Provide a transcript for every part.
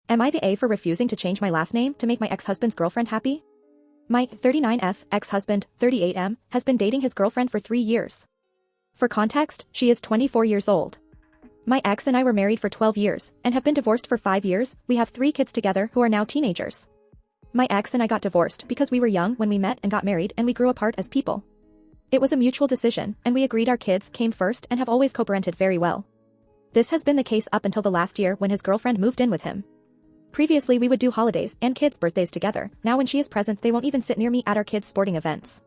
Am I the A for refusing to change my last name to make my ex-husband's girlfriend happy? My 39F ex-husband, 38M, has been dating his girlfriend for 3 years. For context, she is 24 years old. My ex and I were married for 12 years and have been divorced for 5 years. We have 3 kids together who are now teenagers. My ex and I got divorced because we were young when we met and got married, and we grew apart as people. It was a mutual decision, and we agreed our kids came first and have always co-parented very well. This has been the case up until the last year when his girlfriend moved in with him. Previously we would do holidays and kids' birthdays together. Now when she is present they won't even sit near me at our kids' sporting events.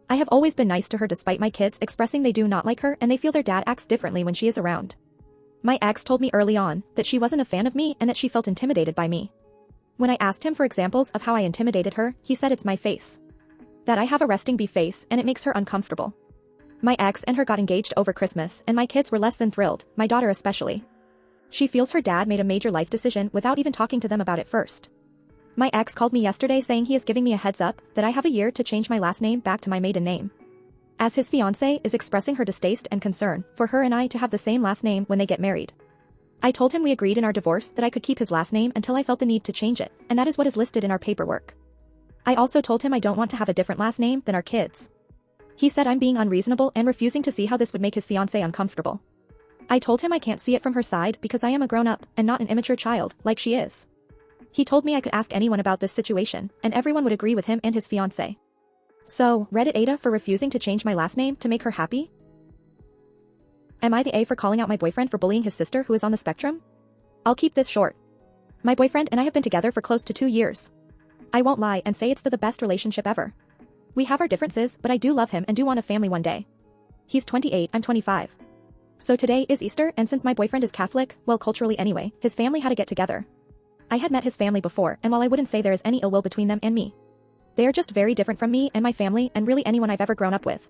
I have always been nice to her despite my kids expressing they do not like her and they feel their dad acts differently when she is around. My ex told me early on that she wasn't a fan of me and that she felt intimidated by me. When I asked him for examples of how I intimidated her, he said it's my face. That I have a resting bee face and it makes her uncomfortable. My ex and her got engaged over Christmas and my kids were less than thrilled, my daughter especially. She feels her dad made a major life decision without even talking to them about it first. My ex called me yesterday saying he is giving me a heads up that I have a year to change my last name back to my maiden name. As his fiancée is expressing her distaste and concern for her and I to have the same last name when they get married. I told him we agreed in our divorce that I could keep his last name until I felt the need to change it, and that is what is listed in our paperwork. I also told him I don't want to have a different last name than our kids. He said I'm being unreasonable and refusing to see how this would make his fiancée uncomfortable. I told him I can't see it from her side because I am a grown-up and not an immature child like she is. He told me I could ask anyone about this situation and everyone would agree with him and his fiancée. So, Reddit AITA for refusing to change my last name to make her happy? Am I the A for calling out my boyfriend for bullying his sister who is on the spectrum? I'll keep this short. My boyfriend and I have been together for close to 2 years. I won't lie and say it's the best relationship ever. We have our differences, but I do love him and do want a family one day. He's 28, I'm 25. So today is Easter, and since my boyfriend is Catholic, well culturally anyway, his family had to get together. I had met his family before, and while I wouldn't say there is any ill will between them and me, they are just very different from me and my family and really anyone I've ever grown up with.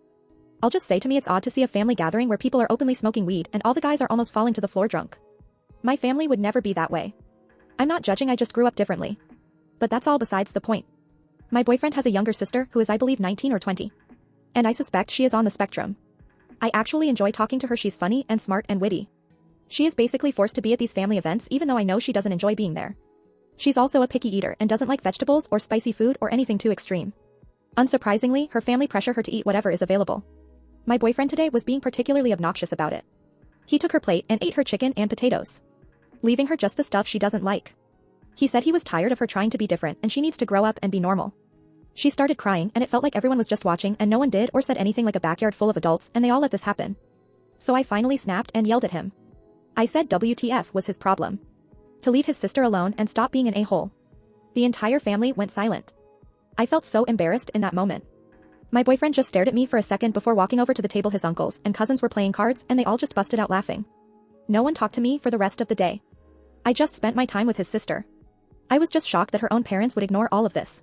I'll just say to me it's odd to see a family gathering where people are openly smoking weed and all the guys are almost falling to the floor drunk. My family would never be that way. I'm not judging, I just grew up differently. But that's all besides the point. My boyfriend has a younger sister who is I believe 19 or 20. And I suspect she is on the spectrum. I actually enjoy talking to her, she's funny and smart and witty. She is basically forced to be at these family events even though I know she doesn't enjoy being there. She's also a picky eater and doesn't like vegetables or spicy food or anything too extreme. Unsurprisingly, her family pressure her to eat whatever is available. My boyfriend today was being particularly obnoxious about it. He took her plate and ate her chicken and potatoes, leaving her just the stuff she doesn't like. He said he was tired of her trying to be different and she needs to grow up and be normal. She started crying and it felt like everyone was just watching and no one did or said anything, like a backyard full of adults, and they all let this happen. So I finally snapped and yelled at him. I said WTF was his problem. To leave his sister alone and stop being an a-hole. The entire family went silent. I felt so embarrassed in that moment. My boyfriend just stared at me for a second before walking over to the table. His uncles and cousins were playing cards and they all just busted out laughing. No one talked to me for the rest of the day. I just spent my time with his sister. I was just shocked that her own parents would ignore all of this.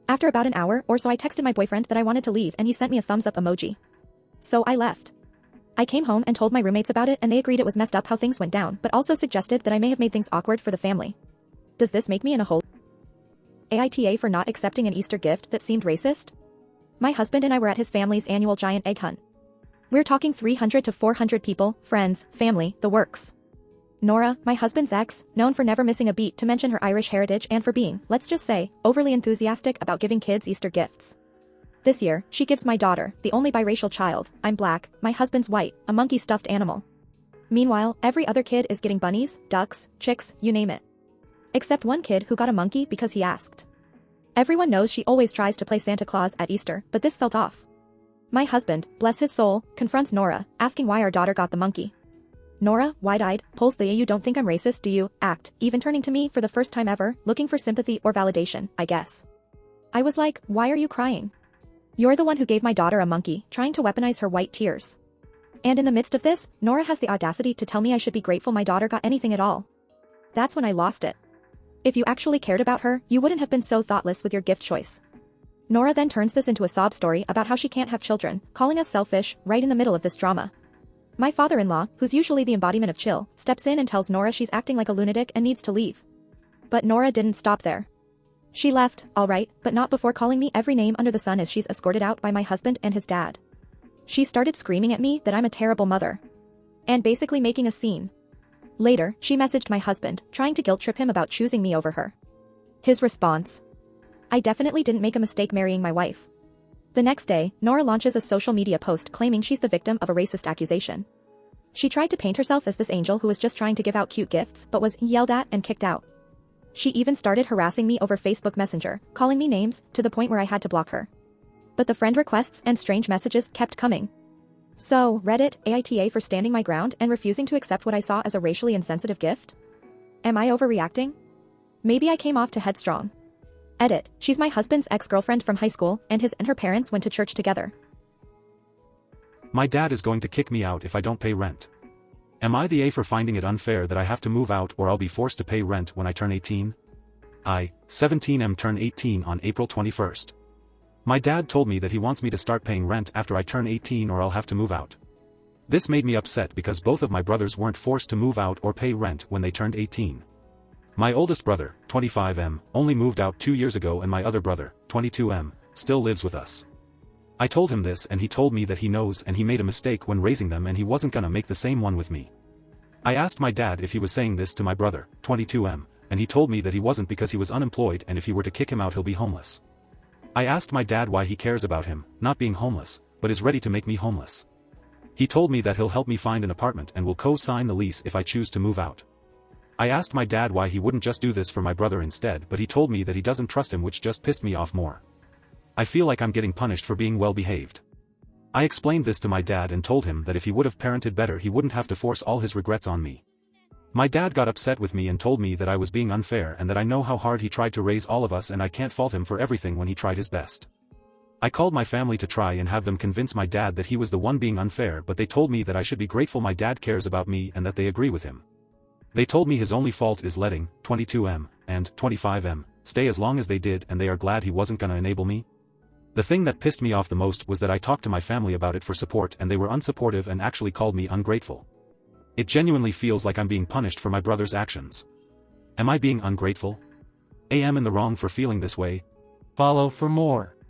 After about an hour or so I texted my boyfriend that I wanted to leave and he sent me a thumbs up emoji. So I left. I came home and told my roommates about it and they agreed it was messed up how things went down, but also suggested that I may have made things awkward for the family. Does this make me an a-hole? AITA for not accepting an Easter gift that seemed racist? My husband and I were at his family's annual giant egg hunt. We're talking 300 to 400 people, friends, family, the works. Nora, my husband's ex, known for never missing a beat to mention her Irish heritage and for being, let's just say, overly enthusiastic about giving kids Easter gifts. This year, she gives my daughter, the only biracial child, I'm black, my husband's white, a monkey stuffed animal. Meanwhile, every other kid is getting bunnies, ducks, chicks, you name it. Except one kid who got a monkey because he asked. Everyone knows she always tries to play Santa Claus at Easter, but this felt off. My husband, bless his soul, confronts Nora, asking why our daughter got the monkey. Nora, wide-eyed, pulls the "you don't think I'm racist, do you?" act, even turning to me for the first time ever, looking for sympathy or validation, I guess. I was like, why are you crying? You're the one who gave my daughter a monkey, trying to weaponize her white tears. And in the midst of this, Nora has the audacity to tell me I should be grateful my daughter got anything at all. That's when I lost it. If you actually cared about her, you wouldn't have been so thoughtless with your gift choice. Nora then turns this into a sob story about how she can't have children, calling us selfish, right in the middle of this drama. My father-in-law, who's usually the embodiment of chill, steps in and tells Nora she's acting like a lunatic and needs to leave. But Nora didn't stop there. She left, alright, but not before calling me every name under the sun as she's escorted out by my husband and his dad. She started screaming at me that I'm a terrible mother. And basically making a scene. Later, she messaged my husband, trying to guilt trip him about choosing me over her. His response: I definitely didn't make a mistake marrying my wife. The next day, Nora launches a social media post claiming she's the victim of a racist accusation. She tried to paint herself as this angel who was just trying to give out cute gifts but was yelled at and kicked out. She even started harassing me over Facebook Messenger, calling me names, to the point where I had to block her. But the friend requests and strange messages kept coming. So, Reddit, AITA for standing my ground and refusing to accept what I saw as a racially insensitive gift? Am I overreacting? Maybe I came off too headstrong. Edit, she's my husband's ex-girlfriend from high school, and his and her parents went to church together. My dad is going to kick me out if I don't pay rent. Am I the A for finding it unfair that I have to move out or I'll be forced to pay rent when I turn 18? I, 17M, turn 18 on April 21st. My dad told me that he wants me to start paying rent after I turn 18 or I'll have to move out. This made me upset because both of my brothers weren't forced to move out or pay rent when they turned 18. My oldest brother, 25M, only moved out 2 years ago, and my other brother, 22M, still lives with us. I told him this and he told me that he knows and he made a mistake when raising them and he wasn't gonna make the same one with me. I asked my dad if he was saying this to my brother, 22M, and he told me that he wasn't because he was unemployed and if he were to kick him out he'll be homeless. I asked my dad why he cares about him not being homeless, but is ready to make me homeless. He told me that he'll help me find an apartment and will co-sign the lease if I choose to move out. I asked my dad why he wouldn't just do this for my brother instead, but he told me that he doesn't trust him, which just pissed me off more. I feel like I'm getting punished for being well behaved. I explained this to my dad and told him that if he would have parented better he wouldn't have to force all his regrets on me. My dad got upset with me and told me that I was being unfair and that I know how hard he tried to raise all of us and I can't fault him for everything when he tried his best. I called my family to try and have them convince my dad that he was the one being unfair, but they told me that I should be grateful my dad cares about me and that they agree with him. They told me his only fault is letting 22M and 25M stay as long as they did and they are glad he wasn't gonna enable me. The thing that pissed me off the most was that I talked to my family about it for support and they were unsupportive and actually called me ungrateful. It genuinely feels like I'm being punished for my brother's actions. Am I being ungrateful? Am I in the wrong for feeling this way? Follow for more.